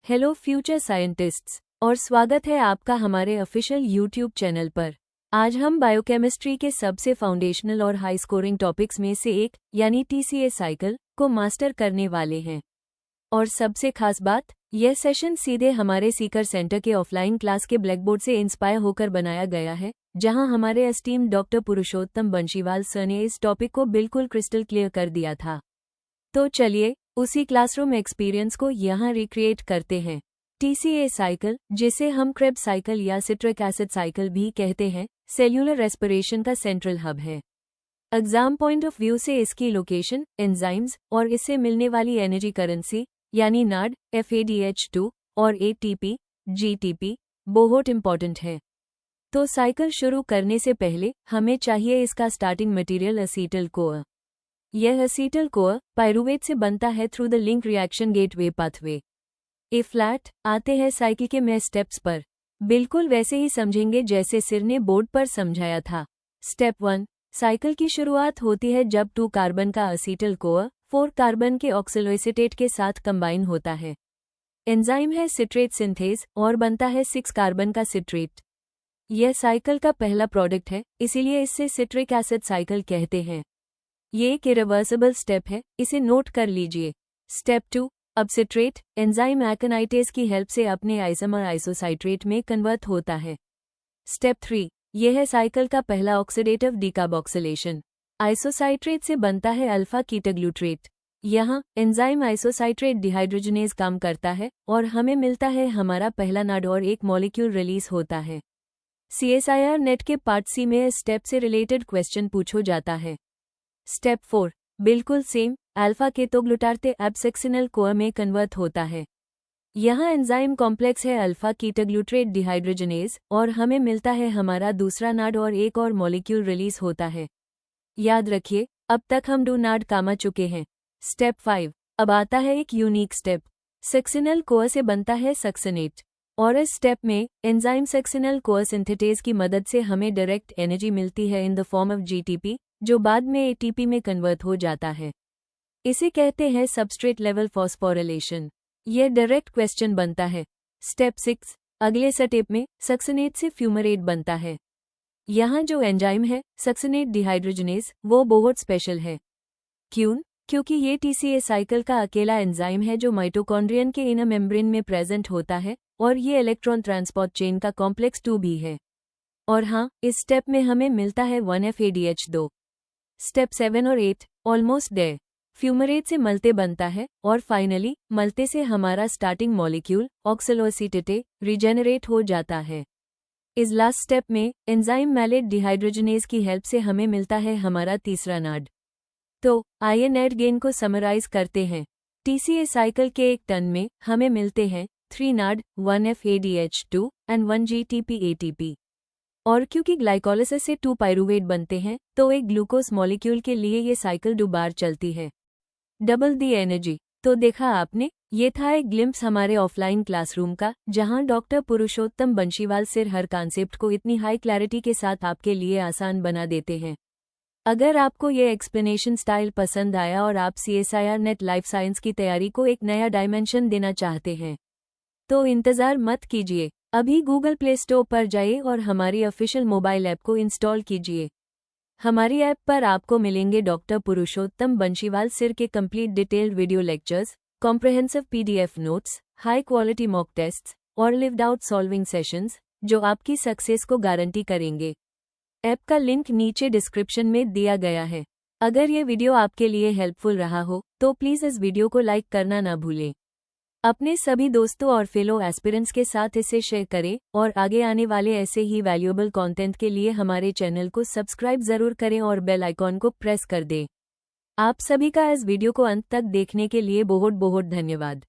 Hello future scientists, और स्वागत है आपका हमारे ऑफिशियल यूट्यूब चैनल पर। आज हम बायोकेमिस्ट्री के सबसे फाउंडेशनल और हाई स्कोरिंग टॉपिक्स में से एक यानी टीसीए साइकिल को मास्टर करने वाले हैं। और सबसे खास बात, यह सेशन सीधे हमारे सीकर सेंटर के ऑफलाइन क्लास के ब्लैकबोर्ड से इंस्पायर होकर बनाया गया है, जहां हमारे एस्टीम्ड डॉक्टर पुरुषोत्तम बंशीवाल सर ने इस टॉपिक को बिल्कुल क्रिस्टल क्लियर कर दिया था। तो चलिए उसी क्लासरूम एक्सपीरियंस को यहाँ रिक्रिएट करते हैं। टीसीए साइकिल, जिसे हम क्रेब्स साइकिल या सिट्रिक एसिड साइकिल भी कहते हैं, सेल्यूलर रेस्पिरेशन का सेंट्रल हब है। एग्जाम पॉइंट ऑफ व्यू से इसकी लोकेशन, एंजाइम्स और इससे मिलने वाली एनर्जी करेंसी यानी नाड, FADH2 और ATP, GTP बहुत इंपॉर्टेंट है। तो साइकिल शुरू करने से पहले हमें चाहिए इसका स्टार्टिंग मटेरियल एसीटल कोअ। यह एसीटल कोअ पाइरूवेट से बनता है through the link reaction gateway pathway. A flat आते हैं साइकिल के मैं स्टेप्स पर, बिल्कुल वैसे ही समझेंगे जैसे सिर ने बोर्ड पर समझाया था। स्टेप 1, साइकिल की शुरुआत होती है जब 2 कार्बन का एसीटल कोअ 4 कार्बन के ऑक्सलोएसिटेट के साथ कंबाइन होता है। एंजाइम है सिट्रेट सिंथेज और बनता है 6 कार्बन का सिट्रेट। यह साइकिल का पहला प्रोडक्ट है, इसीलिए इससे सिट्रिक एसिड साइकिल कहते हैं। ये एक इरिवर्सिबल स्टेप है, इसे नोट कर लीजिए। स्टेप 2, अब सिट्रेट एंजाइम एकेनाइटेज की हेल्प से अपने आइसोमर आइसोसाइट्रेट में कन्वर्ट होता है। स्टेप 3, यह है साइकिल का पहला ऑक्सीडेटिव डिकार्बोक्सिलेशन। आइसोसाइट्रेट से बनता है अल्फा कीटोग्लूट्रेट। यहाँ एंजाइम आइसोसाइट्रेट डिहाइड्रोजनेज काम करता है और हमें मिलता है हमारा पहला नाड और एक मॉलिक्यूल रिलीज होता है। CSIR नेट के पार्ट सी में इस स्टेप से रिलेटेड क्वेश्चन पूछो जाता है। स्टेप 4, बिल्कुल सेम, अल्फा केटोग्लूटार्टे एब्सेक्सिनल कोअ में कन्वर्ट होता है। यहाँ एंजाइम कॉम्प्लेक्स है अल्फा कीटोग्लूट्रेट डिहाइड्रोजनेज और हमें मिलता है हमारा दूसरा नाड और एक और मॉलिक्यूल रिलीज होता है। याद रखिए, अब तक हम 2 नाड कामा चुके हैं। स्टेप 5, अब आता है एक यूनिक स्टेप। सक्सिनल कोअ से बनता है सक्सिनेट और इस स्टेप में एंजाइम सक्सिनल कोअ सिंथेटेज की मदद से हमें डायरेक्ट एनर्जी मिलती है in the form of GTP, जो बाद में ATP में कन्वर्ट हो जाता है। इसे कहते हैं सबस्ट्रेट लेवल फॉस्फोरिलेशन। यह डायरेक्ट क्वेश्चन बनता है। स्टेप 6, अगले स्टेप में सक्सिनेट से फ्यूमरेट बनता है। यहाँ जो एंजाइम है सक्सिनेट डिहाइड्रोजनेज, वो बहुत स्पेशल है। क्यों? क्योंकि ये टीसीए साइकिल का अकेला एंजाइम है जो माइटोकॉन्ड्रियन के इनर मेम्ब्रेन में प्रेजेंट होता है और ये इलेक्ट्रॉन ट्रांसपोर्ट चेन का कॉम्प्लेक्स 2 भी है। और हाँ, इस स्टेप में हमें मिलता है 1FADH2। स्टेप 7 और 8 ऑलमोस्ट देयर। फ्यूमरेट से मल्टे बनता है और फाइनली मल्टे से हमारा स्टार्टिंग मॉलिक्यूल ऑक्सलोएसिटेट रिजेनरेट हो जाता है। इस लास्ट स्टेप में एंजाइम मैलेट डिहाइड्रोजनेज की हेल्प से हमें मिलता है हमारा तीसरा नाड। तो आइए नेट गेन को समराइज करते हैं। टीसीए साइकिल के एक टन में हमें मिलते हैं 3 नाड, 1FADH2 एंड 1 GTP ATP। और क्योंकि ग्लाइकोलिसिस से 2 पाइरूवेट बनते हैं, तो एक ग्लूकोज मॉलिक्यूल के लिए ये साइकिल 2 बार चलती है। डबल दी एनर्जी। तो देखा आपने, ये था एक ग्लिम्प्स हमारे ऑफलाइन क्लासरूम का, जहां डॉक्टर पुरुषोत्तम बंशीवाल सिर हर कॉन्सेप्ट को इतनी हाई क्लैरिटी के साथ आपके लिए आसान बना देते हैं। अगर आपको ये एक्सप्लेनेशन स्टाइल पसंद आया और आप CSIR नेट लाइफ साइंस की तैयारी को एक नया डायमेंशन देना चाहते हैं, तो इंतज़ार मत कीजिए, अभी गूगल प्ले स्टोर पर जाइए और हमारी ऑफिशियल मोबाइल ऐप को इंस्टॉल कीजिए। हमारी ऐप पर आपको मिलेंगे डॉक्टर पुरुषोत्तम बंशीवाल सिर के complete detailed video lectures, comprehensive PDF notes, high quality mock tests और लिव्ड आउट सॉल्विंग सेशंस, जो आपकी सक्सेस को गारंटी करेंगे। ऐप का लिंक नीचे डिस्क्रिप्शन में दिया गया है। अगर ये वीडियो आपके लिए हेल्पफुल रहा हो, तो प्लीज़ इस वीडियो को लाइक करना ना भूलें। अपने सभी दोस्तों और फेलो एस्पिरेंट्स के साथ इसे शेयर करें और आगे आने वाले ऐसे ही वैल्यूएबल कंटेंट के लिए हमारे चैनल को सब्सक्राइब जरूर करें और बेल आइकॉन को प्रेस कर दें। आप सभी का इस वीडियो को अंत तक देखने के लिए बहुत बहुत धन्यवाद।